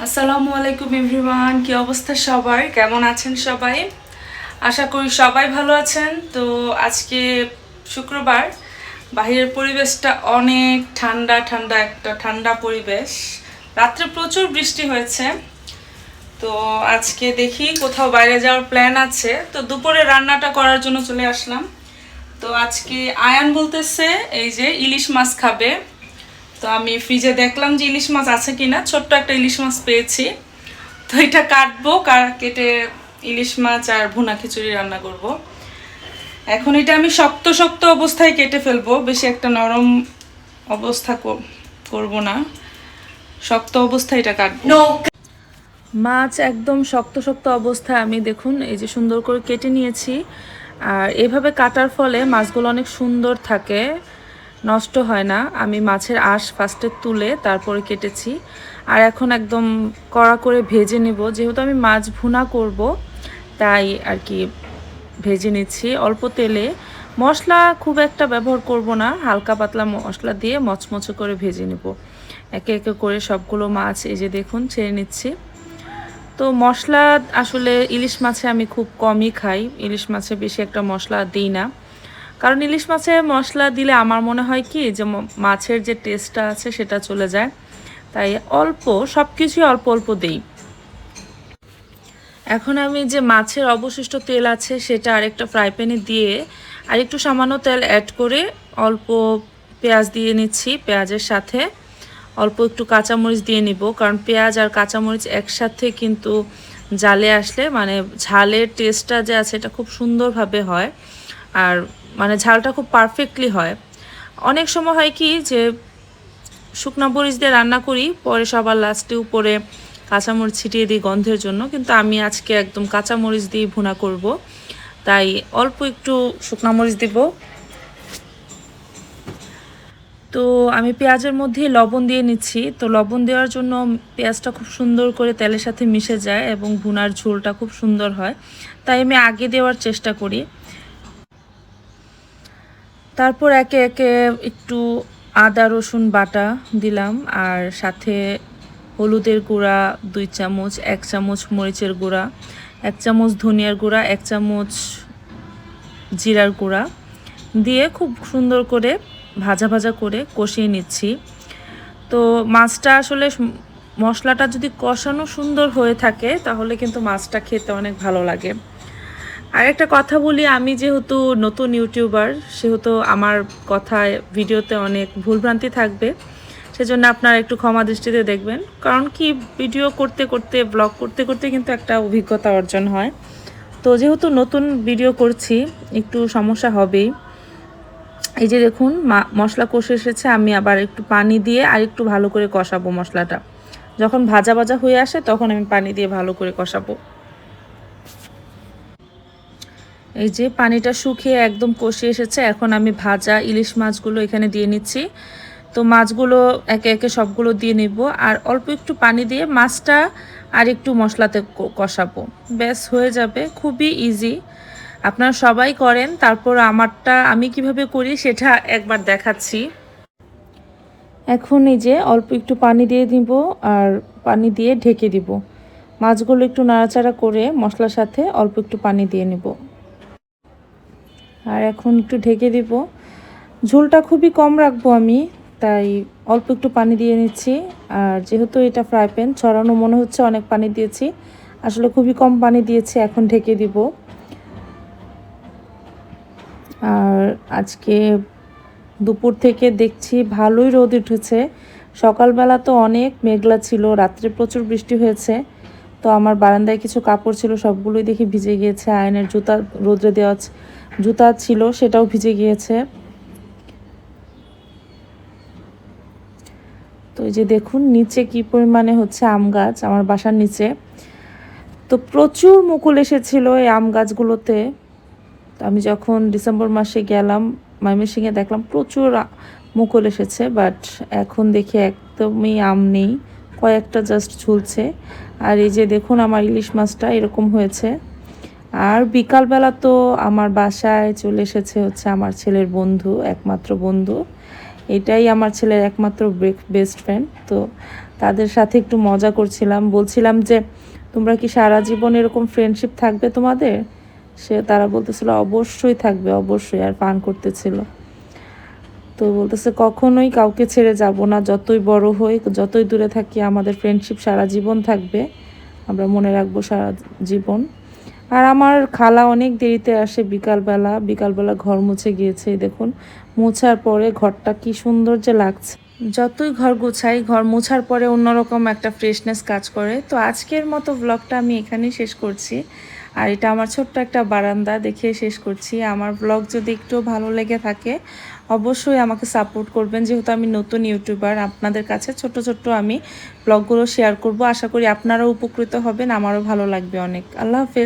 আসসালামু আলাইকুম এভরিওয়ান, কি অবস্থা সবার? কেমন আছেন সবাই? আশা করি সবাই ভালো আছেন। তো আজকে শুক্রবার, বাহিরের পরিবেশটা অনেক ঠান্ডা ঠান্ডা, একটা ঠান্ডা পরিবেশ। রাত্রে প্রচুর বৃষ্টি হয়েছে। তো আজকে দেখি কোথাও বাইরে যাওয়ার প্ল্যান আছে, তো দুপুরে রান্নাটা করার জন্য চলে আসলাম। তো আজকে আয়ান বলতেছে এই যে ইলিশ মাছ খাবে। তো আমি ফ্রিজে দেখলাম যে ইলিশ মাছ আছে কিনা, ছোট্ট একটা ইলিশ মাছ পেয়েছি। তো এটা কাটবো, কেটে ইলিশ মাছ আর ভুনা খিচুড়ি রান্না করব। এখন এটা আমি শক্ত শক্ত অবস্থায় কেটে ফেলবো, বেশি একটা নরম অবস্থা করব না, শক্ত অবস্থায় এটা কাটবো। মাছ একদম শক্ত শক্ত অবস্থায় আমি দেখুন এই যে সুন্দর করে কেটে নিয়েছি। আর এভাবে কাটার ফলে মাছগুলো অনেক সুন্দর থাকে, নষ্ট হয় না। আমি মাছের আঁশ ফার্স্টে তুলে তারপরে কেটেছি। আর এখন একদম কড়া করে ভেজে নিব, যেহেতু আমি মাছ ভুনা করব তাই আর কি ভেজে নিচ্ছি অল্প তেলে। মশলা খুব একটা ব্যবহার করব না, হালকা পাতলা মশলা দিয়ে মচমচে করে ভেজে নেব। একে একে করে সবগুলো মাছ এই যে দেখুন ছেড়ে নিচ্ছি। তো মশলা আসলে ইলিশ মাছে আমি খুব কমই খাই, ইলিশ মাছে বেশি একটা মশলা দিই না। কারণ ইলিশ মাছে মশলা দিলে আমার মনে হয় কি যে মাছের যে টেস্টটা আছে সেটা চলে যায়, তাই অল্প সব কিছুই অল্প অল্প দিই। এখন আমি যে মাছের অবশিষ্ট তেল আছে সেটা আরেকটা ফ্রাই প্যানে দিয়ে আর একটু সামান্য তেল অ্যাড করে অল্প পেঁয়াজ দিয়ে নিচ্ছি। পেঁয়াজের সাথে অল্প একটু কাঁচামরিচ দিয়ে নিব, কারণ পেঁয়াজ আর কাঁচামরিচ একসাথে কিন্তু জালে আসলে মানে ঝালের টেস্টটা যে আছে এটা খুব সুন্দরভাবে হয়, আর মানে ঝালটা খুব পারফেক্টলি হয়। অনেক সময় হয় কি যে শুকনা মরিচ দিয়ে রান্না করি, পরে সবার লাস্টে উপরে কাঁচামরিচ ছিটিয়ে দিই গন্ধের জন্য, কিন্তু আমি আজকে একদম কাঁচামরিচ দিয়ে ভুনা করব, তাই অল্প একটু শুকনা মরিচ দিব। তো আমি পেঁয়াজের মধ্যে লবণ দিয়ে নিচ্ছি। তো লবণ দেওয়ার জন্য পেঁয়াজটা খুব সুন্দর করে তেলের সাথে মিশে যায় এবং ভুনার ঝোলটা খুব সুন্দর হয়, তাই আমি আগে দেওয়ার চেষ্টা করি। তারপর একে একে একটু আদা রসুন বাটা দিলাম, আর সাথে হলুদের গুঁড়া 2 চামচ, 1 চামচ মরিচের গুঁড়া, 1 চামচ ধনিয়ার গুঁড়া, 1 চামচ জিরার গুঁড়া দিয়ে খুব সুন্দর করে ভাজা ভাজা করে কষিয়ে নিচ্ছি। তো মাছটা আসলে মশলাটা যদি কষানো সুন্দর হয়ে থাকে তাহলে কিন্তু মাছটা খেতে অনেক ভালো লাগে। আর একটা কথা বলি, আমি যেহেতু নতুন ইউটিউবার সেহেতু আমার কথায় ভিডিওতে অনেক ভুলভ্রান্তি থাকবে, সেজন্য আপনারা একটু ক্ষমা দৃষ্টিতে দেখবেন। কারণ কি ভিডিও করতে করতে ব্লগ করতে করতে কিন্তু একটা অভিজ্ঞতা অর্জন হয়। তো যেহেতু নতুন ভিডিও করছি একটু সমস্যা হবেই। এই যে দেখুন মশলা কষে এসেছে, আমি আবার একটু পানি দিয়ে আর একটু ভালো করে কষাবো। মশলাটা যখন ভাজা ভাজা হয়ে আসে তখন আমি পানি দিয়ে ভালো করে কষাবো। এই যে পানিটা শুকিয়ে একদম কষে এসেছে, এখন আমি ভাজা ইলিশ মাছগুলো এখানে দিয়ে নিচ্ছি। তো মাছগুলো একে একে সবগুলো দিয়ে নিব, আর অল্প একটু পানি দিয়ে মাছটা আর একটু মশলাতে কষাবো, ব্যাস হয়ে যাবে। খুবই ইজি, আপনারা সবাই করেন। তারপর আমারটা আমি কিভাবে করি সেটা একবার দেখাচ্ছি। এখন এই যে অল্প একটু পানি দিয়ে দিব আর পানি দিয়ে ঢেকে দিব। মাছগুলো একটু নাড়াচাড়া করে মশলার সাথে অল্প একটু পানি দিয়ে নেব, আর এখন একটু ঢেকে দিব। ঝোলটা খুবই কম রাখবো আমি, তাই অল্প একটু পানি দিয়ে নিচ্ছি। আর যেহেতু এটা ফ্রাই প্যান ছড়ানো মনে হচ্ছে অনেক পানি দিয়েছি, আসলে খুবই কম পানি দিয়েছি। এখন ঢেকে দিব। আর আজকে দুপুর থেকে দেখছি ভালোই রোদ উঠেছে। সকালবেলা তো অনেক মেঘলা ছিল, রাত্রে প্রচুর বৃষ্টি হয়েছে। তো আমার বারান্দায় কিছু কাপড় ছিল, সবগুলোই দেখি ভিজে গিয়েছে। আয়নের জুতা রোদ্রে দেওয়া জুতা ছিল, সেটাও ভিজে গিয়েছে। তো এই যে দেখুন নিচে কি পরিমাণে হচ্ছে আম গাছ আমার বাসার নিচে। তো প্রচুর মুকুল এসেছিল এই আম গাছগুলোতে। তো আমি যখন ডিসেম্বর মাসে গেলাম ময়মনসিংহে দেখলাম প্রচুর মুকুল এসেছে, বাট এখন দেখি একদমই আম নেই, কয়েকটা জাস্ট ঝুলছে। আর এই যে দেখুন আমার ইলিশ মাছটা এরকম হয়েছে। আর বিকালবেলা তো আমার বাসায় চলে এসেছে হচ্ছে আমার ছেলের বন্ধু, একমাত্র বন্ধু। এটাই আমার ছেলের একমাত্র বেস্ট ফ্রেন্ড। তো তাদের সাথে একটু মজা করছিলাম, বলছিলাম যে তোমরা কি সারা জীবন এরকম ফ্রেন্ডশিপ থাকবে তোমাদের? তারা বলতেছিল অবশ্যই থাকবে, অবশ্যই, আর পান করতেছিল। তো বলতেছে কখনোই কাউকে ছেড়ে যাব না, যতই বড় হই, যতই দূরে থাকি, আমাদের ফ্রেন্ডশিপ সারা জীবন থাকবে, আমরা মনে রাখবো সারা জীবন। আর আমার খালা অনেক দেরিতে আসে, বিকালবেলা ঘর মুছে গিয়েছে, দেখুন মোছার পরে ঘরটা কি সুন্দর যে লাগছে। যতই ঘর গুছাই, ঘর মোছার পরে অন্যরকম একটা ফ্রেশনেস কাজ করে। তো আজকের মতো ব্লগটা আমি এখানেই শেষ করছি। আর এটা আমার ছোট্ট একটা বারান্দা, দেখে শেষ করছি। আমার ব্লগ যদি একটু ভালো লেগে থাকে অবশ্যই আমাকে সাপোর্ট করবেন, যেহেতু আমি নতুন ইউটিউবার। আপনাদের কাছে ছোট্ট ছোট্ট আমি ব্লগগুলো শেয়ার করব, আশা করি আপনারাও উপকৃত হবেন, আমারও ভালো লাগবে অনেক। আল্লাহ হাফেজ।